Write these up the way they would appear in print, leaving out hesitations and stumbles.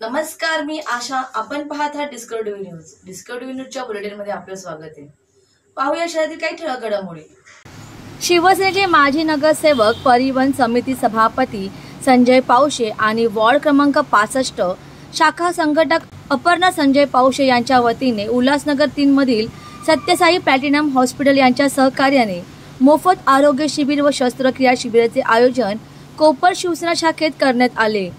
नमस्कार, मी आशा. आपण पाहत आहात डिस्कवरी न्यूज. डिस्कवरी न्यूजच्या बुलेटिनमध्ये आपलं स्वागत आहे. पाहूया शहरातील काही ठळक घडामोडी. शिवसेनेचे माजी नगरसेवक, परिवहन समिती सभापती संजय पावशे आणि वॉर्ड क्रमांक 65 शाखा संघटक अपर्णा संजय पावशे यांच्या वतीने उल्हासनगर 3 मधील सत्यसाई प्लॅटिनम हॉस्पिटल यांच्या सहकार्याने मोफत आरोग्य शिबिर व शस्त्रक्रिया शिबिराचे आयोजन कोपर शिवसेना शाखेत करण्यात आले.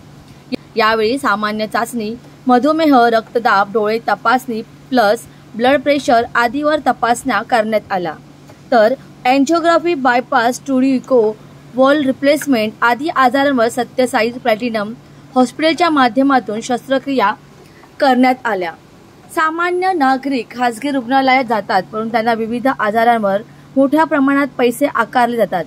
यावेळी सामान्य चाचणी, मधुमेह, रक्तदाब, डोळे तपासणी प्लस ब्लड प्रेशर आदीवर तपासण्या करण्यात आला. तर एंजिओग्राफी, बायपास, टुडिको, वॉल रिप्लेसमेंट आदी आजारांवर सत्यसाई प्लॅटिनम हॉस्पिटलच्या माध्यमातून शस्त्रक्रिया करण्यात आल्या. सामान्य नागरिक खासगी रुग्णालयात जातात, परंतु त्यांना विविध आजारांवर मोठ्या प्रमाणात पैसे आकारले जातात.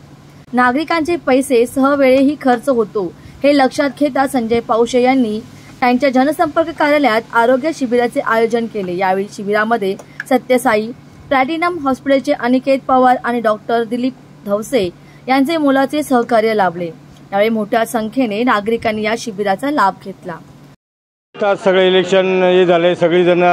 नागरिकांचे पैसे सहवेळेही खर्च होतो, हे लक्षात घेता संजय पावशे यांनी त्यांच्या जनसंपर्क कार्यालयात आरोग्य शिबिराचे आयोजन केले. यावेळी शिबिरामध्ये सत्यसाई प्लॅटिनम हॉस्पिटलचे अनिकेत पवार आणि डॉक्टर दिलीप धवसे यांचे मोलाचे सहकार्य लाभले. यावेळी मोठ्या संख्येने नागरिकांनी या शिबिराचा लाभ घेतला. सगळे इलेक्शन हे झाले, सगळीजण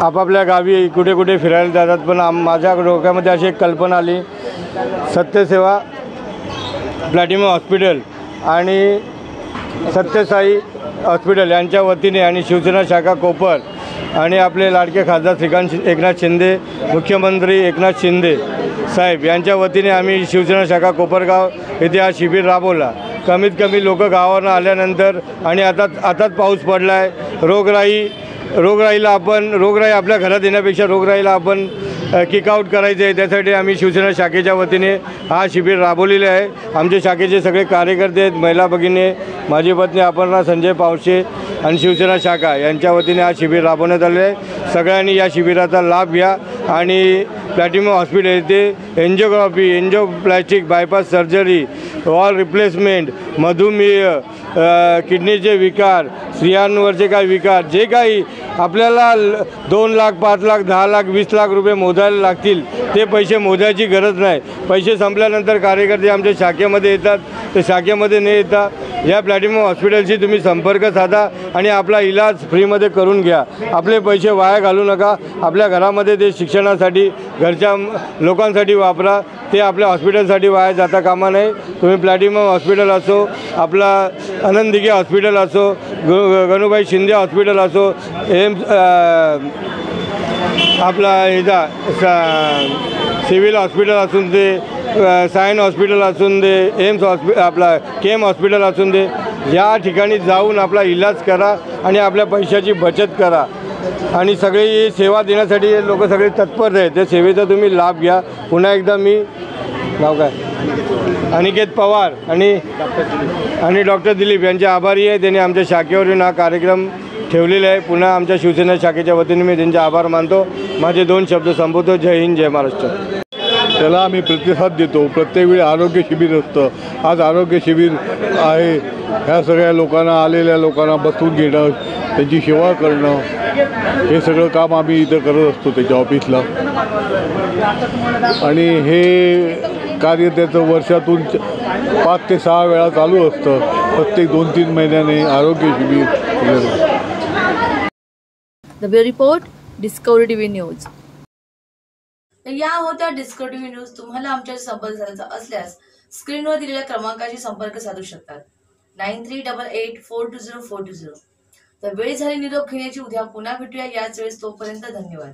आपापल्या गावी कुठे कुठे फिरायला जातात, पण माझ्या डोक्यामध्ये अशी एक कल्पना आली. सत्यसेवा प्लॅटिनम हॉस्पिटल आणि सत्यसाई हॉस्पिटल यांच्या वतीने आणि शिवसेना शाखा कोपर आणि आपले लाडके खासदार श्रीकांत एकनाथ शिंदे, मुख्यमंत्री एकनाथ शिंदे साहेब यांच्या वतीने आम्ही शिवसेना शाखा कोपरगाव येथे हा शिबिर राबवला. कमीत कमी लोक गावावरून आल्यानंतर आणि आताच पाऊस पडला आहे. रोगराईला रोगराई आपल्या घरात येण्यापेक्षा रोगराईला आपण किकआउट करायचे आहे, त्यासाठी आम्ही शिवसेना शाखेच्या वतीने हा शिबिर राबवलेले आहे. आमच्या शाखेचे सगळे कार्यकर्ते आहेत, महिला भगिनी, माझी पत्नी अपर्णा संजय पावशे आणि शिवसेना शाखा यांच्या वतीने हा शिबिर राबवण्यात आले आहे. सगळ्यांनी या शिबिराचा लाभ घ्या आणि प्लॅटिनम हॉस्पिटल येथे angiography, angioplastic, bypass surgery, valve replacement, मधुमेह, किडनीचे विकार, स्त्रियांवरचे काही विकार, जे काही आपल्याला 2 लाख, 5 लाख, 10 लाख, 20 लाख रुपये मोजायला लागतील ते पैसे मोजायची गरज नाही. पैसे संपल्यानंतर कार्यकर्ते आमच्या शाखेमध्ये येतात, ते शाखेमध्ये न येता या प्लॅटिनम हॉस्पिटलशी तुम्ही संपर्क साधा आणि आपला इलाज फ्रीमध्ये करून घ्या. आपले पैसे वाया घालू नका. आपल्या घरामध्ये ते शिक्षणासाठी, घरच्या लोकांसाठी वापरा, ते आपल्या हॉस्पिटलसाठी वाया जाता कामा नये. तुम्ही प्लॅटिनम हॉस्पिटल असो, आपला आनंद दिघे हॉस्पिटल असो, गणूबाई शिंदे हॉस्पिटल असो, एम्स आपला सिव्हिल हॉस्पिटल असून दे, सायन हॉस्पिटल असून दे, एम्स आपला केम हॉस्पिटल असून दे, या ठिकाणी जाऊन आपला इलाज करा आणि आपल्या पैशाची बचत करा. आणि सगळी सेवा देण्यासाठी लोक सगळे तत्पर आहेत, त्या सेवेचा तुम्ही लाभ घ्या. पुन्हा एकदा मी नाव काय अनिकेत पवार आणि डॉक्टर दिलीप यांचे आभारी आहे. त्यांनी आमच्या शाखेवरून हा कार्यक्रम ठेवलेला आहे. पुन्हा आमच्या शिवसेना शाखेच्या वतीने मी त्यांचे आभार मानतो. माझे 2 शब्द संपवतो. जय हिंद, जय महाराष्ट्र. त्याला आम्ही प्रतिसाद देतो. प्रत्येक वेळी आरोग्य शिबिर असतं. आज आरोग्य शिबिर आहे. ह्या सगळ्या लोकांना, आलेल्या लोकांना बसवून घेणं, त्यांची सेवा करणं, हे सगळं काम आम्ही इथं करत असतो त्याच्या ऑफिसला. आणि हे कार्य त्याचं वर्षातून 5 ते 6 वेळा चालू असतं. प्रत्येक 2-3 महिन्याने आरोग्य शिबिर. The bureau report, discovery TV news. या होत्या डिस्कवरी टीव्ही न्यूज. तुम्हाला आमच्याशी संपर्क साधायचा असल्यास स्क्रीनवर दिलेल्या क्रमांकाशी संपर्क साधू शकतात. 9388420420. तर वेळ झाली निरोप घेण्याची. उद्या पुन्हा भेटूया याच वेळेस. तोपर्यंत धन्यवाद.